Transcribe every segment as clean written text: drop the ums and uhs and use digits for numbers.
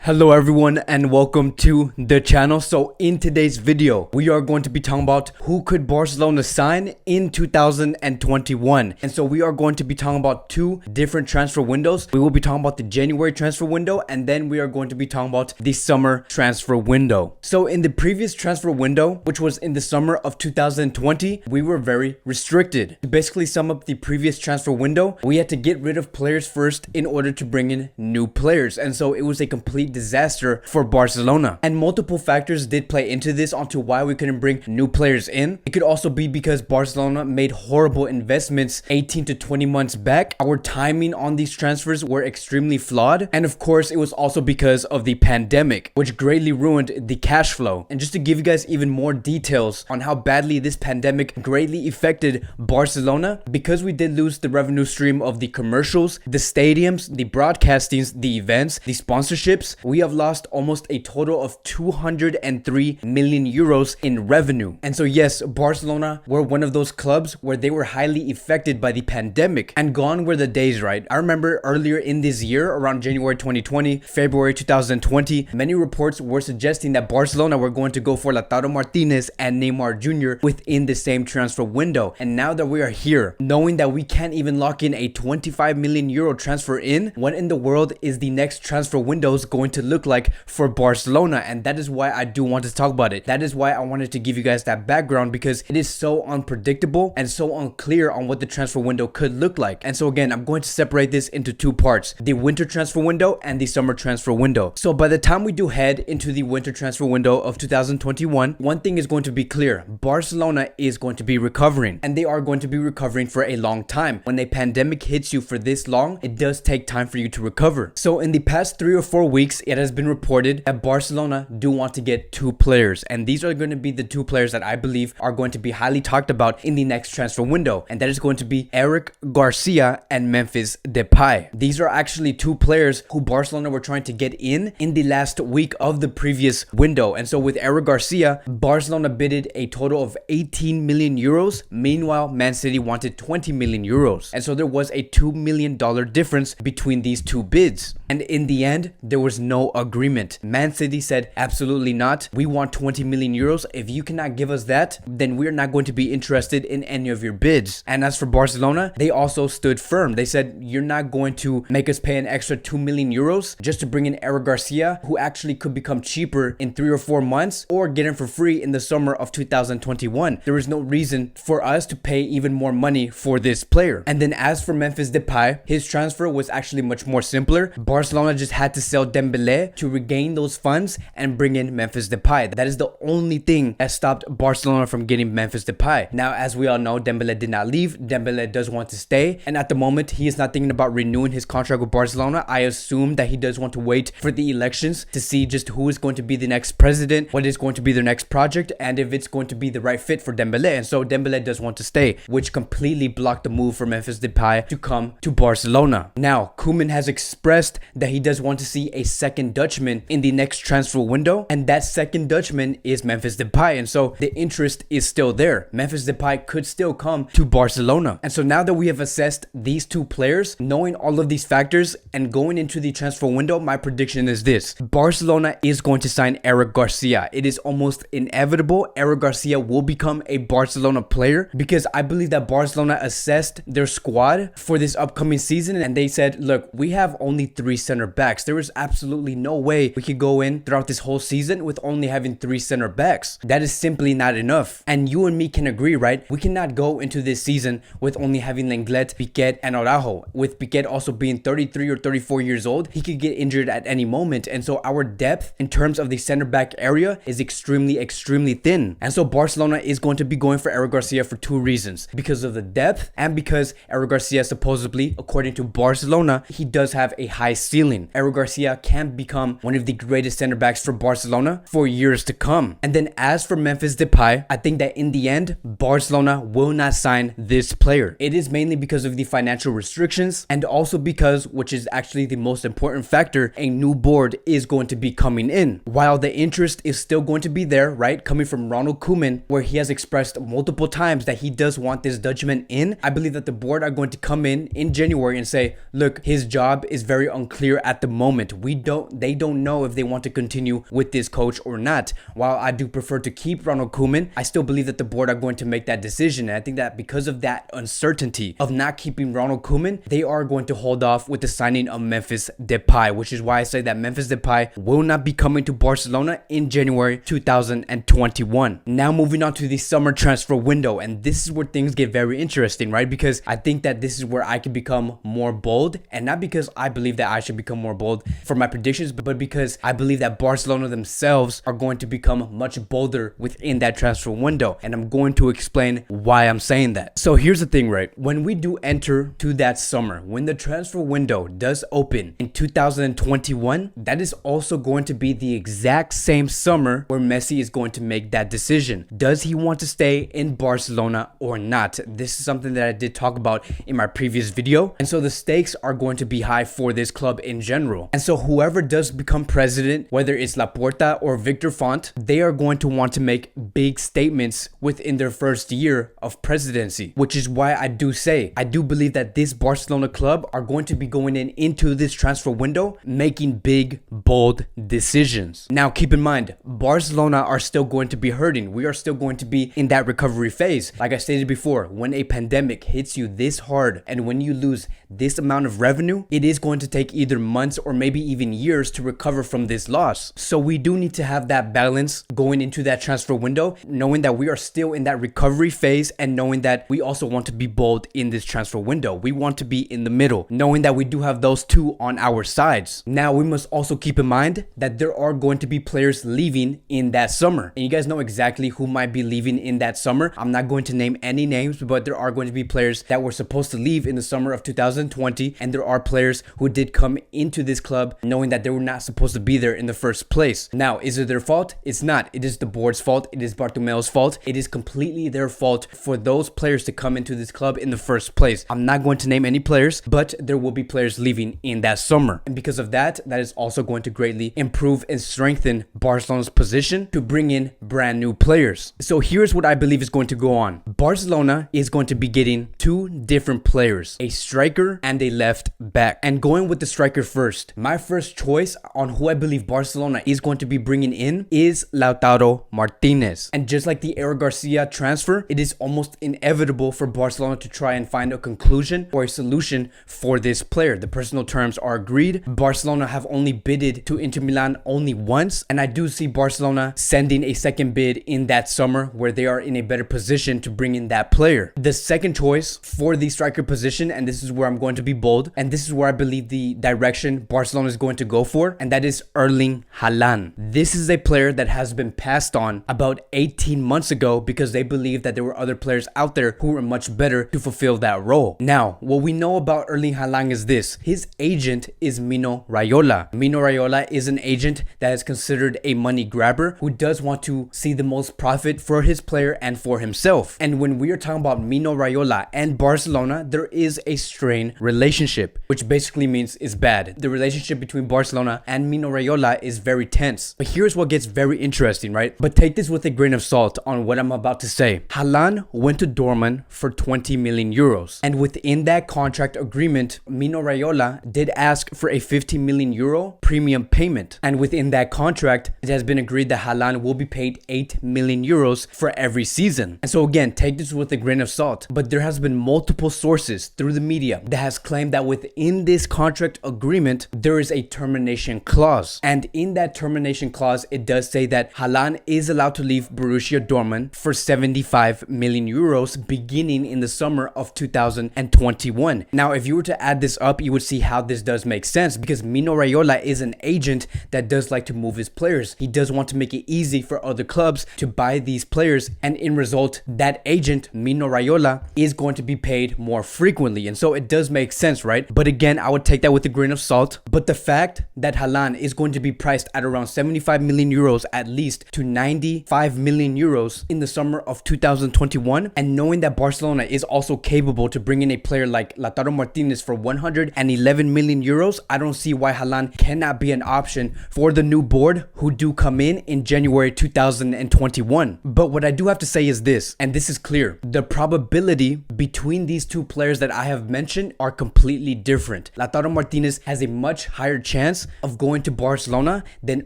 Hello everyone and welcome to the channel. So in today's video, we are going to be talking about who could Barcelona sign in 2021. And so we are going to be talking about two different transfer windows. We will be talking about the January transfer window, and then we are going to be talking about the summer transfer window. So in the previous transfer window, which was in the summer of 2020, we were very restricted. To basically sum up the previous transfer window, we had to get rid of players first in order to bring in new players. And so it was a complete disaster for Barcelona, and multiple factors did play into this onto why we couldn't bring new players in. It could also be because Barcelona made horrible investments 18 to 20 months back. Our timing on these transfers were extremely flawed, and of course it was also because of the pandemic, which greatly ruined the cash flow. And just to give you guys even more details on how badly this pandemic greatly affected Barcelona, because we did lose the revenue stream of the commercials, the stadiums, the broadcastings, the events, the sponsorships, we have lost almost a total of 203 million euros in revenue. And so yes, Barcelona were one of those clubs where they were highly affected by the pandemic, and gone were the days, right? I remember earlier in this year, around January 2020, February 2020, many reports were suggesting that Barcelona were going to go for Lautaro Martinez and Neymar Jr. within the same transfer window. And now that we are here, knowing that we can't even lock in a 25 million euro transfer in, what in the world is the next transfer windows going to look like for Barcelona? And that is why I do want to talk about it. That is why I wanted to give you guys that background, because it is so unpredictable and so unclear on what the transfer window could look like. And so again, I'm going to separate this into two parts: the winter transfer window and the summer transfer window. So by the time we do head into the winter transfer window of 2021, one thing is going to be clear: Barcelona is going to be recovering, and they are going to be recovering for a long time. When a pandemic hits you for this long, it does take time for you to recover. So in the past 3 or 4 weeks, it has been reported that Barcelona do want to get two players, and these are going to be the two players that I believe are going to be highly talked about in the next transfer window, and that is going to be Eric Garcia and Memphis Depay. These are actually two players who Barcelona were trying to get in the last week of the previous window. And so with Eric Garcia, Barcelona bidded a total of 18 million euros. Meanwhile, Man City wanted 20 million euros. And so there was a $2 million difference between these two bids. And in the end, there was no agreement. Man City said, absolutely not. We want 20 million euros. If you cannot give us that, then we're not going to be interested in any of your bids. And as for Barcelona, they also stood firm. They said, you're not going to make us pay an extra 2 million euros just to bring in Eric Garcia, who actually could become cheaper in 3 or 4 months, or get him for free in the summer of 2021. There is no reason for us to pay even more money for this player. And then as for Memphis Depay, his transfer was actually much more simpler. Barcelona just had to sell Dembélé to regain those funds and bring in Memphis Depay. That is the only thing that stopped Barcelona from getting Memphis Depay. Now, as we all know, Dembélé did not leave. Dembélé does want to stay, and at the moment, he is not thinking about renewing his contract with Barcelona. I assume that he does want to wait for the elections to see just who is going to be the next president, what is going to be their next project, and if it's going to be the right fit for Dembélé. And so Dembélé does want to stay, which completely blocked the move for Memphis Depay to come to Barcelona. Now, Koeman has expressed that he does want to see a second Dutchman in the next transfer window, and that second Dutchman is Memphis Depay. And so the interest is still there. Memphis Depay could still come to Barcelona. And so now that we have assessed these two players, knowing all of these factors and going into the transfer window, my prediction is this: Barcelona is going to sign Eric Garcia. It is almost inevitable. Eric Garcia will become a Barcelona player, because I believe that Barcelona assessed their squad for this upcoming season, and they said, look, we have only 3 center backs. There is absolutely no way we could go in throughout this whole season with only having 3 center backs. That is simply not enough. And you and me can agree, right? We cannot go into this season with only having Lenglet, Piquet, and Araujo. With Piquet also being 33 or 34 years old, he could get injured at any moment. And so our depth in terms of the center back area is extremely thin. And so Barcelona is going to be going for Eric Garcia for 2 reasons: because of the depth, and because Eric Garcia supposedly, according to Barcelona, he does have a high ceiling. Eric Garcia can become one of the greatest center backs for Barcelona for years to come. And then as for Memphis Depay, I think that in the end, Barcelona will not sign this player. It is mainly because of the financial restrictions, and also because, which is actually the most important factor, a new board is going to be coming in. While the interest is still going to be there, right, coming from Ronald Koeman, where he has expressed multiple times that he does want this Dutchman in, I believe that the board are going to come in January and say, look, his job is very unclear at the moment. We don't don't know if they want to continue with this coach or not. While I do prefer to keep Ronald Koeman, I still believe that the board are going to make that decision. And I think that because of that uncertainty of not keeping Ronald Koeman, they are going to hold off with the signing of Memphis Depay, which is why I say that Memphis Depay will not be coming to Barcelona in January 2021. Now moving on to the summer transfer window, and this is where things get very interesting, right? Because I think that this is where I can become more bold, and not because I believe that I should become more bold for my predictions, but because I believe that Barcelona themselves are going to become much bolder within that transfer window, and I'm going to explain why I'm saying that. So here's the thing, right? When we do enter to that summer, when the transfer window does open in 2021, that is also going to be the exact same summer where Messi is going to make that decision. Does he want to stay in Barcelona or not? This is something that I did talk about in my previous video, and so the stakes are going to be high for this club in general. And so whoever does become president, whether it's Laporta or Victor Font, they are going to want to make big statements within their first year of presidency, which is why I do believe that this Barcelona club are going to be going into this transfer window making big, bold decisions. Now keep in mind, Barcelona are still going to be hurting. We are still going to be in that recovery phase. Like I stated before, when a pandemic hits you this hard and when you lose this amount of revenue, it is going to take either months or maybe even years to recover from this loss. So we do need to have that balance going into that transfer window, knowing that we are still in that recovery phase and knowing that we also want to be bold in this transfer window. We want to be in the middle, knowing that we do have those two on our sides. Now we must also keep in mind that there are going to be players leaving in that summer, and you guys know exactly who might be leaving in that summer. I'm not going to name any names, but there are going to be players that were supposed to leave in the summer of 2020, and there are players who did come into this club knowing that they were not supposed to be there in the first place. Now, is it their fault? It's not. It is the board's fault. It is Bartomeu's fault. It is completely their fault for those players to come into this club in the first place. I'm not going to name any players, but there will be players leaving in that summer. And because of that, that is also going to greatly improve and strengthen Barcelona's position to bring in brand new players. So here's what I believe is going to go on. Barcelona is going to be getting two different players, a striker and a left back. And going with the striker first, my first choice on who I believe Barcelona is going to be bringing in is Lautaro Martinez. And just like the Eric Garcia transfer, it is almost inevitable for Barcelona to try and find a conclusion or a solution for this player. The personal terms are agreed. Barcelona have only bidded to Inter Milan only once, and I do see Barcelona sending a second bid in that summer where they are in a better position to bring in that player. The second choice for the striker position, and this is where I'm going to be bold, and this is where I believe the direction Barcelona is going to go for, and that is Erling Haaland. This is a player that has been passed on about 18 months ago because they believed that there were other players out there who were much better to fulfill that role. Now, what we know about Erling Haaland is this: his agent is Mino Raiola. Mino Raiola is an agent that is considered a money grabber who does want to see the most profit for his player and for himself. And when we are talking about Mino Raiola and Barcelona, there is a strained relationship, which basically means it's bad. The relationship between Barcelona and Mino Raiola is very tense. But here's what gets very interesting, right? But take this with a grain of salt on what I'm about to say. Haaland went to Dortmund for 20 million euros. And within that contract agreement, Mino Raiola did ask for a 15 million euro premium payment. And within that contract, it has been agreed that Haaland will be paid 8 million euros for every season. And so again, take this with a grain of salt. But there has been multiple sources through the media that has claimed that within this contract agreement, there is a termination clause. And in that termination clause, it does say that Haaland is allowed to leave Borussia Dortmund for 75 million euros beginning in the summer of 2021. Now, if you were to add this up, you would see how this does make sense, because Mino Raiola is an agent that does like to move his players. He does want to make it easy for other clubs to buy these players, and in result, that agent, Mino Raiola, is going to be paid more frequently. And so it does make sense, right? But again, I would take that with a grain of salt. But the fact that Haaland is going to be priced at around 75 million euros at least to 95 million euros in the summer of 2021, and knowing that Barcelona is also capable to bring in a player like Lautaro Martinez for 111 million euros, I don't see why Haaland cannot be an option for the new board who do come in January 2021. But what I do have to say is this, and this is clear: the probability between these two players that I have mentioned are completely different. Lautaro Martinez has a much higher chance chance of going to Barcelona than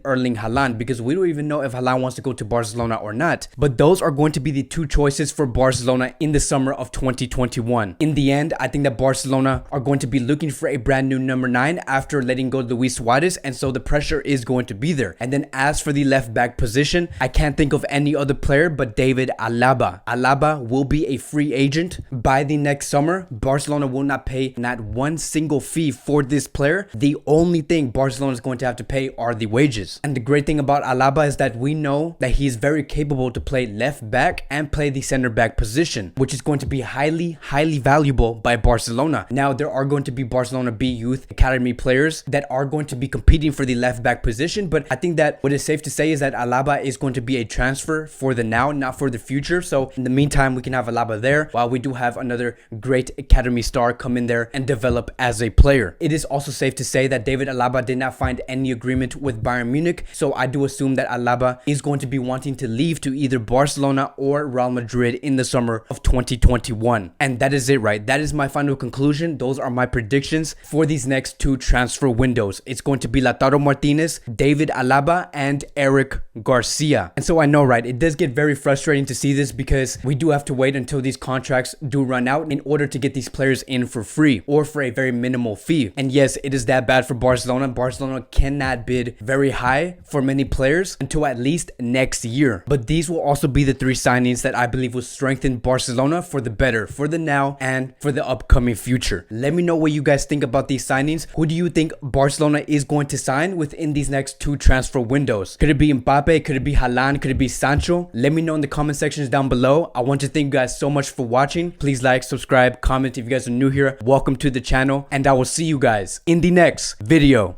Erling Haaland, because we don't even know if Haaland wants to go to Barcelona or not. But those are going to be the two choices for Barcelona in the summer of 2021. In the end, I think that Barcelona are going to be looking for a brand new number 9 after letting go Luis Suarez, and so the pressure is going to be there. And then as for the left back position, I can't think of any other player but David Alaba. Alaba will be a free agent by the next summer. Barcelona will not pay not one single fee for this player. The only thing Barcelona is going to have to pay are the wages. And the great thing about Alaba is that we know that he is very capable to play left back and play the center back position, which is going to be highly valuable by Barcelona. Now, there are going to be Barcelona B Youth Academy players that are going to be competing for the left back position, but I think that what is safe to say is that Alaba is going to be a transfer for the now, not for the future. So in the meantime, we can have Alaba there while we do have another great academy star come in there and develop as a player. It is also safe to say that David Alaba did not find any agreement with Bayern Munich, so I do assume that Alaba is going to be wanting to leave to either Barcelona or Real Madrid in the summer of 2021. And that is it, right? That is my final conclusion. Those are my predictions for these next two transfer windows. It's going to be Lautaro Martinez, David Alaba, and Eric Garcia. And so I know, right, it does get very frustrating to see this because we do have to wait until these contracts do run out in order to get these players in for free or for a very minimal fee. And yes, it is that bad for Barcelona. Barcelona cannot bid very high for many players until at least next year. But these will also be the three signings that I believe will strengthen Barcelona for the better, for the now and for the upcoming future. Let me know what you guys think about these signings. Who do you think Barcelona is going to sign within these next two transfer windows? Could it be Mbappe? Could it be Haaland? Could it be Sancho? Let me know in the comment sections down below. I want to thank you guys so much for watching. Please like, subscribe, comment if you guys are new here. Welcome to the channel, and I will see you guys in the next video.